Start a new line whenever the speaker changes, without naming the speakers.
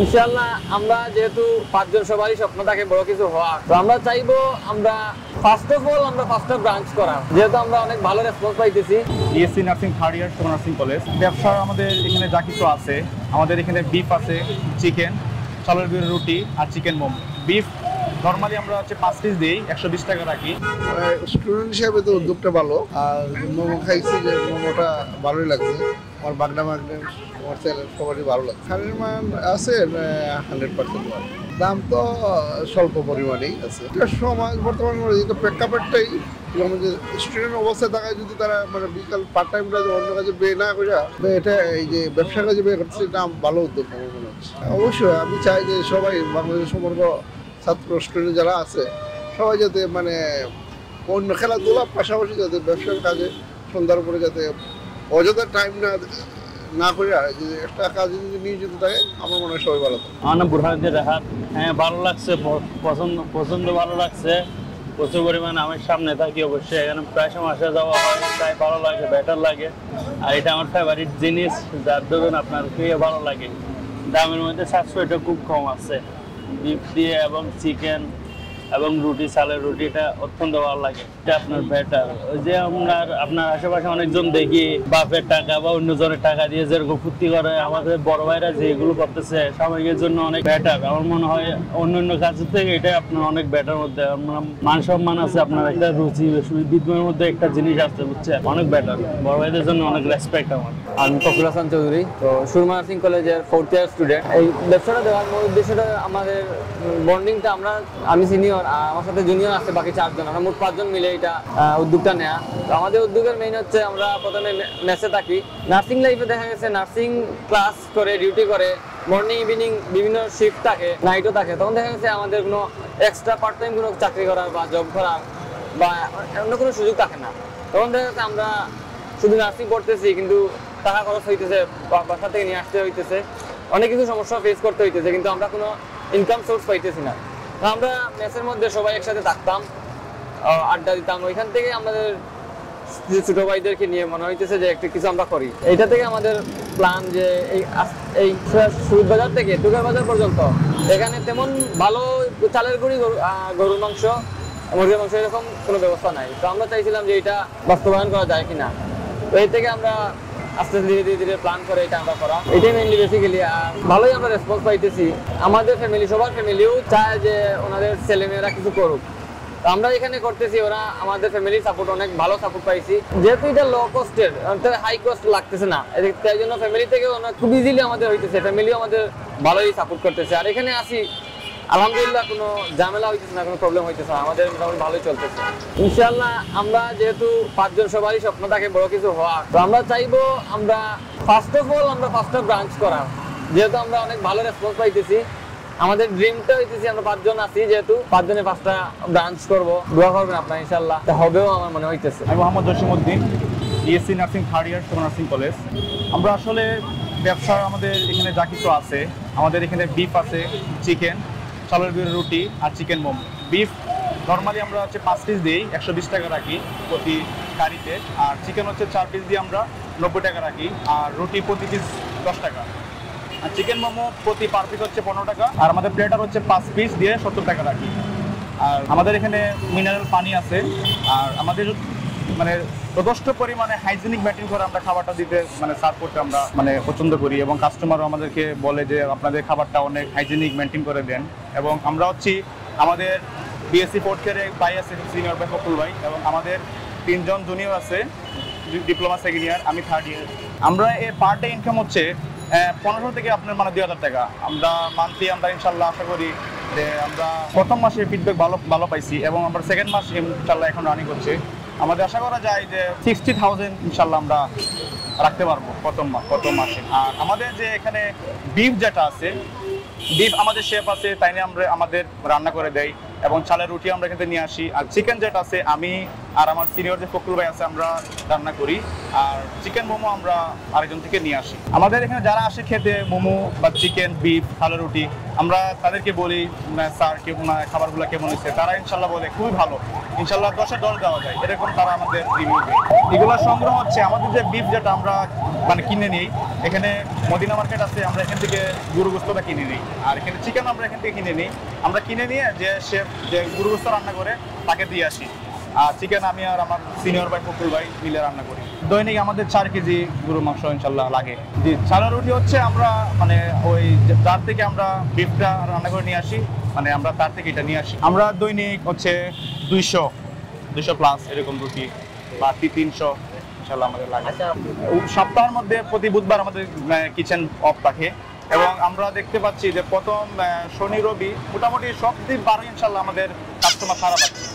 ইনশাআল্লাহ আমরা যেহেতু 5 জন সবারই স্বপ্ন থাকে বড় কিছু হওয়া, তো আমরা চাইবো আমরা ফার্স্ট অফ অল আমরা ফার্স্ট ব্রাঞ্চ করা, যেহেতু আমরা অনেক ভালো রেসপন্স পাইতেছি।
BSc nursing third year Suman nursing college. ব্যবসা আমাদের এখানে যা কিছু আছে, আমাদের এখানে বিফ আছে, চিকেন, চালের গুঁড়োর রুটি আর চিকেন মোমো। বিফ নর্মালি আমরা হচ্ছে 5 পিস দিই, 120 টাকা রাখি।
স্টুডেন্ট হিসেবে তো উদ্যোগটা ভালো, আর মোমো খাইছি যে মোমোটা ভালোই লাগছে। আমার বাগদা আমার ছেলের সবারই ভালো লাগছে। খানের মান আছে 100% ভালো, দাম তো স্বল্প পরিমাণেই আছে। এটা সমাজ বর্তমান প্রেক্ষাপটটাই আমাদের স্টুডেন্ট অবস্থায় থাকায় যদি তারা মানে বিকাল পার্ট টাইম কাজে অন্য কাজে বের না করে এটা এই যে ব্যবসা কাজে বের করছে, এটা ভালো উদ্যোগ আমার মনে হচ্ছে। অবশ্যই আমি চাই যে সবাই বাংলাদেশ সমগ্র ছাত্র স্টুডেন্ট যারা আছে সবাই যাতে মানে অন্য খেলাধুলার পাশাপাশি যাতে ব্যবসার কাজে সন্ধ্যার উপরে যাতে অযথা টাইম না করে একটা কাজে যদি নিয়োজিত থাকে, আমার মনে হয় সবাই ভালো থাকে।
আমার নাম বুরহানুদ্দিন রাহাত। হ্যাঁ, ভালো লাগছে, পছন্দ ভালো লাগছে প্রচুর পরিমাণে। আমি সামনে থাকি অবশ্যই, এখানে প্রায় সময় আসা যাওয়া হয়, তাই ভালো লাগে, বেটার লাগে। আর এটা আমার ফেভারিট জিনিস, যার ধরুন আপনার খেয়ে ভালো লাগে। দামের মধ্যে 700 খুব কম আছে। বিফ দিয়ে এবং চিকেন এবং রুটি, চালের রুটিটা অত্যন্ত ভালো লাগে। এটা আপনার বেটার। ওই যে আপনার আশেপাশে অনেকজন দেখি বাপের টাকা বা অন্যজনের টাকা দিয়ে যেরকম ফুর্তি করে, আমাদের বড় ভাইরা যেগুলো করতেছে সাময়িকের জন্য অনেক বেটার। আমার মনে হয় অন্য কাজের থেকে এটা আপনার অনেক বেটার মধ্যে মান সম্মান আছে, আপনার একটা রুচি বিদ্যমের মধ্যে একটা জিনিস আছে, বুঝছেন, অনেক বেটার। বড় ভাইদের জন্য অনেক রেসপেক্ট আমার।
আমি ফখরুল হাসান চৌধুরী, তো সুরমা নার্সিং কলেজের 4th ইয়ার স্টুডেন্ট। এই ব্যবসাটা দেওয়ার মূল উদ্দেশ্যটা আমাদের বন্ডিংটা, আমি সিনিয়র, আমার সাথে জুনিয়র আছে বাকি 4 জন, আমরা মোট 5 জন মিলে এটা উদ্যোগটা নেওয়া। তো আমাদের উদ্যোগের মেইন হচ্ছে আমরা প্রথমে মেসে থাকি। নার্সিং লাইফে দেখা গেছে নার্সিং ক্লাস করে, ডিউটি করে, মর্নিং ইভিনিং বিভিন্ন শিফট থাকে, নাইটও থাকে। তখন দেখা গেছে আমাদের কোনো এক্সট্রা পার্ট টাইম কোনো চাকরি করার বা জব করার বা অন্য কোনো সুযোগ থাকে না। তখন দেখা গেছে আমরা শুধু নার্সিং করতেছি, কিন্তু টাকা খরচ হইতেছে, বাসা থেকে নিয়ে আসতে হইতেছে, অনেক কিছু সমস্যা ফেস করতে হইতেছে, কিন্তু আমরা কোনো ইনকাম সোর্স পাইতেছি না। তো আমরা মেসের মধ্যে সবাই একসাথে থাকতাম, আড্ডা দিতাম। ওইখান থেকে আমাদের ছোট ভাইদেরকে নিয়ে মনে হইতেছে যে একটা কিছু আমরা করি। এইটা থেকে আমাদের প্ল্যান যে এই সুইট বাজার থেকে টুকার বাজার পর্যন্ত এখানে তেমন ভালো চালের গুঁড়ি, গরুর মাংস, মুরগির মাংস এরকম কোনো ব্যবস্থা নাই। তো আমরা চাইছিলাম যে এটা বাস্তবায়ন করা যায় কিনা। তো এই থেকে আমরা আস্তে ধীরে ধীরে প্ল্যান করে এটা আমরা করা, এটাই মেইনলি বেসিক্যালি। আর ভালোই আমরা রেসপন্স পাইতেছি। আমাদের ফ্যামিলি, সবার ফ্যামিলিও চায় যে ওনাদের ছেলেমেয়েরা কিছু করুক। তো আমরা এখানে করতেছি, ওরা আমাদের ফ্যামিলি সাপোর্ট, অনেক ভালো সাপোর্ট পাইছি। যেহেতু এটা লো কস্টের, হাই কস্ট লাগতেছে না, তাই জন্য ফ্যামিলি থেকে খুব ইজিলি আমাদের হইতেছে, ফ্যামিলিও আমাদের ভালোই সাপোর্ট করতেছে। আর এখানে আসি আলহামদুলিল্লাহ কোনো ঝামেলা হইতেছে না, কোনো প্রবলেম হইতেছে না, আমাদের মোটামুটি ভালোই চলতেছে। ইনশাআল্লাহ আমরা যেহেতু 5 জন সবারই স্বপ্ন থাকে বড় কিছু হওয়া, তো আমরা চাইবো আমরা ফার্স্ট অফ অল আমরা ফার্স্ট ব্রাঞ্চ করা, যেহেতু আমরা অনেক ভালো রেসপন্স পাইতেছি। আমাদের ড্রিমটা হইতেছি আমরা 5 জন আছি, যেহেতু 5 জনে 5টা ব্রাঞ্চ করবো। দোয়া করবেন আপনারা, ইনশাআল্লাহ হবেও আমার মনে হইতেছে।
আমি Mohammad Jasimuddin, BSc nursing third year Suman nursing college. আমরা আসলে ব্যবসা আমাদের এখানে যা কিছু আছে, আমাদের এখানে বিফ আছে, চিকেন, চালের গুঁড়োর রুটি আর চিকেন মোমো। বিফ নর্মালি আমরা হচ্ছে 5 পিস দিই, 120 টাকা রাখি প্রতি কারিতে। আর চিকেন হচ্ছে 4 পিস দিয়ে আমরা 90 টাকা রাখি। আর রুটি প্রতি পিস 10 টাকা। আর চিকেন মোমো প্রতি পার পিস হচ্ছে 15 টাকা। আর আমাদের প্লেটার হচ্ছে 5 পিস দিয়ে 70 টাকা রাখি। আর আমাদের এখানে মিনারেল পানি আছে। আর আমাদের মানে যথেষ্ট পরিমাণে হাইজিনিক মেনটেন করে আমরা খাবারটা দিতে সার্ভ করতে আমরা পছন্দ করি, এবং কাস্টমারও আমাদেরকে বলে যে আপনাদের খাবারটা অনেক হাইজিনিক মেনটেন করে দেন। এবং আমরা হচ্ছি আমাদের বিএসসি 4th ইয়ারে ভাই আছে, সিনিয়র ভাই ফখরুল ভাই, এবং আমাদের 3 জন জুনিয়র আছে, ডিপ্লোমা 2nd ইয়ার, আমি 3rd ইয়ার। আমরা এর পার ডে ইনকাম হচ্ছে 1500 থেকে আপনার 2000 টাকা। আমরা মান্থলি আমরা ইনশাল্লাহ আশা করি যে আমরা প্রথম মাসে ফিডব্যাক ভালো পাইছি, এবং আমরা 2nd মাস ইনশাল্লাহ এখন রানিং হচ্ছে। আমাদের আশা করা যায় যে 60,000 ইনশাল্লাহ আমরা রাখতে পারবো প্রথম মাসে। আর আমাদের যে এখানে বিফ যেটা আছে, বিফ আমাদের শেফ আছে, তাই নিয়ে আমরা আমাদের রান্না করে দেয়, এবং চালের রুটি আমরা এখানে নিয়ে আসি। আর চিকেন যেটা আছে আমি আর আমার সিনিয়র যে ফখরুল ভাই আছে আমরা রান্না করি। আর চিকেন মোমো আমরা আরেকজন থেকে নিয়ে আসি। আমাদের এখানে যারা আসে খেতে মোমো বা চিকেন, বিফ, চালের রুটি, আমরা তাদেরকে বলি স্যার খাবারগুলো কেমন হয়েছে, তারা ইনশাল্লাহ বলে খুবই ভালো, ইনশাল্লাহ 10-এ 10 দেওয়া যায়, এরকম তারা আমাদের রিভিউ দেয়। এগুলো সংগ্রহ হচ্ছে আমাদের যে বিফ যেটা আমরা মানে কিনে নিই। এখানে মদিনা মার্কেট আছে, আমরা এখান থেকে গরু গোস্তটা কিনে নিই। আর এখানে চিকেন আমরা এখান থেকে কিনে নিই। আমরা কিনে নিয়ে যে শেফ যে গরু গোস্ত রান্না করে তাকে দিয়ে আসি। আর চিকেন আমি আর আমার সিনিয়র ভাই ফখরুল ভাই মিলে রান্না করি। দৈনিক আমাদের 4 কেজি গরুর মাংস ইনশাল্লাহ লাগে। জি, চালের রুটি হচ্ছে আমরা মানে ওই যার থেকে আমরা বিফটা রান্না করে নিয়ে আসি, মানে আমরা তার থেকে এটা নিয়ে আসি। আমরা দৈনিক হচ্ছে 200 প্লাস এরকম রুটি বা 300 ইনশাল্লাহ আমাদের লাগে। সপ্তাহের মধ্যে প্রতি বুধবার আমাদের কিচেন অফ থাকে এবং আমরা দেখতে পাচ্ছি যে প্রথম শনি রবি মোটামুটি সব দিন 12 ইনশাল্লাহ আমাদের কাস্টমার সারা পাচ্ছে।